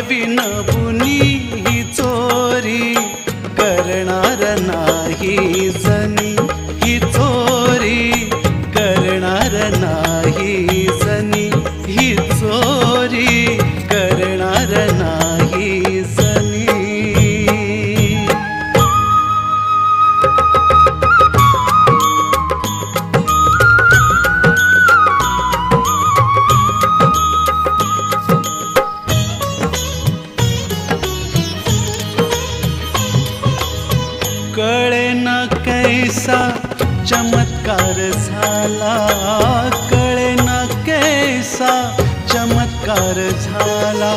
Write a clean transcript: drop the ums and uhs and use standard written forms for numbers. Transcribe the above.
विनपुनी ही चोरी करणार नाही जनी, ही चोरी करणार नाही जनी, ही चोरी करणार नाही जनी. कळेना कैसा चमत्कार झाला, कळेना कैसा चमत्कार झाला.